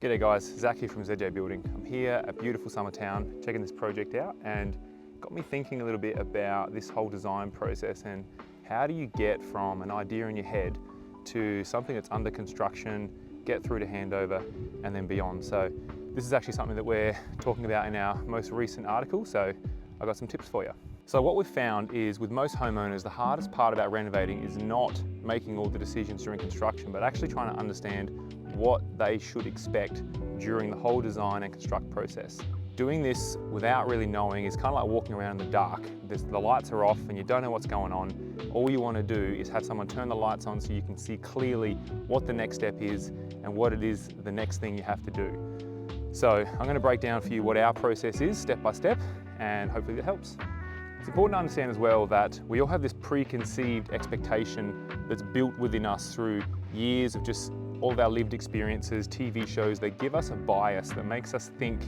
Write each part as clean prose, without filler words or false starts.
G'day guys, Zach here from ZJ Building. I'm here at beautiful Summertown checking this project out and got me thinking a little bit about this whole design process and how do you get from an idea in your head to something that's under construction, get through to handover and then beyond. So this is actually something that we're talking about in our most recent article, so I've got some tips for you. So what we've found is with most homeowners, the hardest part about renovating is not making all the decisions during construction, but actually trying to understand what they should expect during the whole design and construct process. Doing this without really knowing is kind of like walking around in the dark. The lights are off and you don't know what's going on. All you want to do is have someone turn the lights on so you can see clearly what the next step is and what it is the next thing you have to do. So I'm going to break down for you what our process is step by step, and hopefully that helps. It's important to understand as well that we all have this preconceived expectation that's built within us through years of just all of our lived experiences, TV shows. They give us a bias that makes us think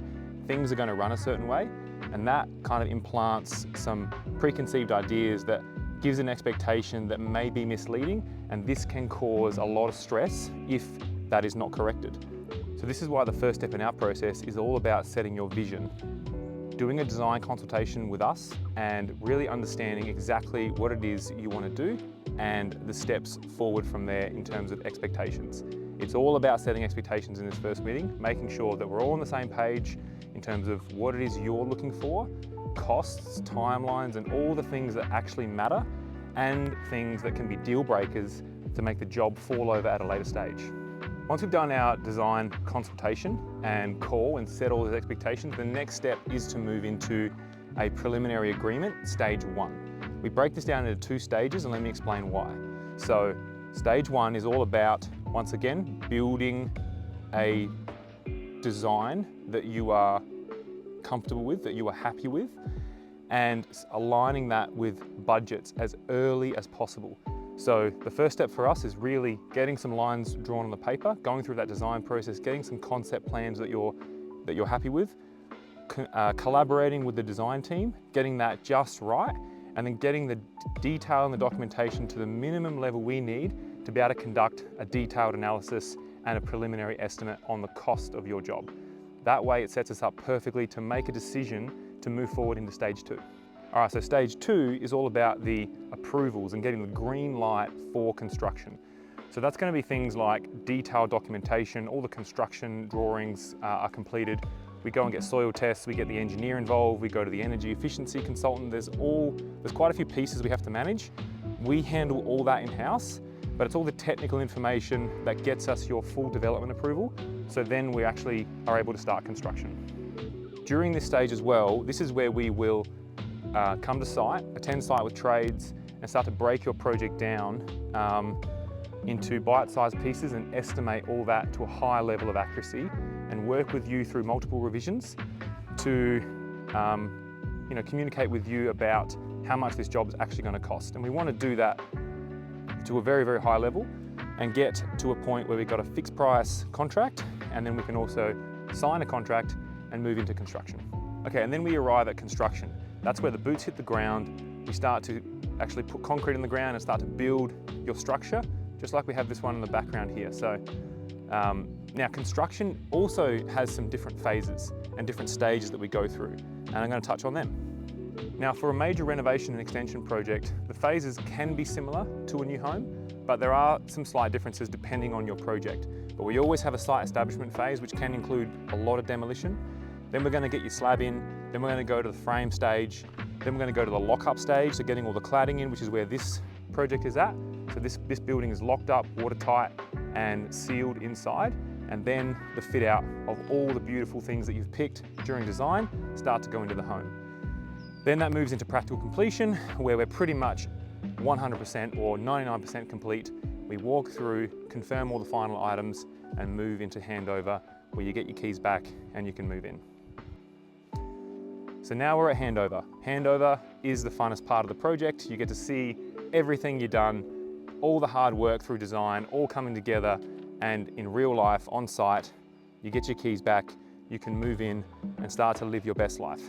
things are going to run a certain way, and that kind of implants some preconceived ideas that gives an expectation that may be misleading, and this can cause a lot of stress if that is not corrected. So this is why the first step in our process is all about setting your vision. Doing a design consultation with us and really understanding exactly what it is you want to do and the steps forward from there in terms of expectations. It's all about setting expectations in this first meeting, making sure that we're all on the same page in terms of what it is you're looking for, costs, timelines, and all the things that actually matter, and things that can be deal breakers to make the job fall over at a later stage. Once we've done our design consultation and call and set all those expectations, the next step is to move into a preliminary agreement, stage one. We break this down into two stages, and let me explain why. So stage one is all about, once again, building a design that you are comfortable with, that you are happy with, and aligning that with budgets as early as possible. So the first step for us is really getting some lines drawn on the paper, going through that design process, getting some concept plans that you're happy with, collaborating with the design team, getting that just right, and then getting the detail and the documentation to the minimum level we need to be able to conduct a detailed analysis and a preliminary estimate on the cost of your job. That way it sets us up perfectly to make a decision to move forward into stage two. All right, so stage two is all about the approvals and getting the green light for construction. So that's going to be things like detailed documentation, all the construction drawings are completed. We go and get soil tests, we get the engineer involved, we go to the energy efficiency consultant. There's quite a few pieces we have to manage. We handle all that in-house, but it's all the technical information that gets us your full development approval. So then we actually are able to start construction. During this stage as well, this is where we will come to site, attend site with trades, and start to break your project down into bite-sized pieces and estimate all that to a high level of accuracy, and work with you through multiple revisions to communicate with you about how much this job is actually going to cost. And we want to do that to a very, very high level and get to a point where we've got a fixed price contract, and then we can also sign a contract and move into construction. Okay, and then we arrive at construction. That's where the boots hit the ground. We start to actually put concrete in the ground and start to build your structure, just like we have this one in the background here. So now construction also has some different phases and different stages that we go through, and I'm going to touch on them. Now, for a major renovation and extension project, the phases can be similar to a new home, but there are some slight differences depending on your project. But we always have a site establishment phase, which can include a lot of demolition. Then we're going to get your slab in, then we're going to go to the frame stage, then we're going to go to the lock-up stage, so getting all the cladding in, which is where this project is at. So this building is locked up, watertight, and sealed inside. And then the fit out of all the beautiful things that you've picked during design start to go into the home. Then that moves into practical completion, where we're pretty much 100% or 99% complete. We walk through, confirm all the final items, and move into handover, where you get your keys back and you can move in. So now we're at handover. Handover is the funnest part of the project. You get to see everything you've done, all the hard work through design, all coming together, and in real life, on site, you get your keys back, you can move in and start to live your best life.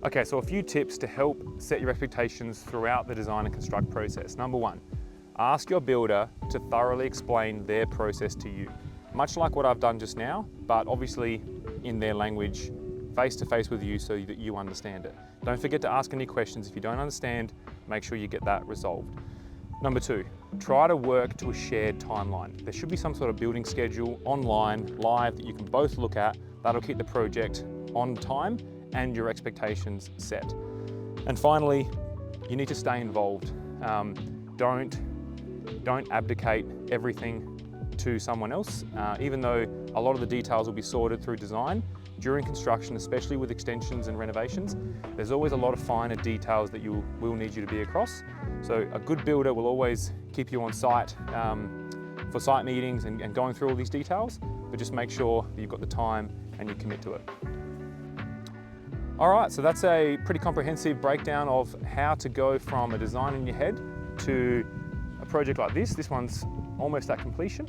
Okay, so a few tips to help set your expectations throughout the design and construct process. Number one, ask your builder to thoroughly explain their process to you. much like what I've done just now, but obviously in their language, face to face with you so that you understand it. Don't forget to ask any questions. If you don't understand, make sure you get that resolved. Number 2, try to work to a shared timeline. There should be some sort of building schedule online, live, that you can both look at. That'll keep the project on time and your expectations set. And finally, you need to stay involved. Don't abdicate everything to someone else. Even though a lot of the details will be sorted through design, during construction, especially with extensions and renovations, there's always a lot of finer details that will need you to be across. So a good builder will always keep you on site for site meetings and going through all these details, but just make sure that you've got the time and you commit to it. All right, so that's a pretty comprehensive breakdown of how to go from a design in your head to a project like this. This one's almost at completion.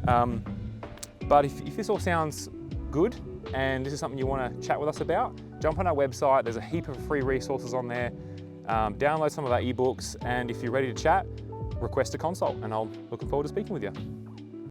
But if this all sounds good and this is something you want to chat with us about, jump on our website. There's a heap of free resources on there. Download some of our ebooks, and if you're ready to chat, request a consult, and I'm looking forward to speaking with you.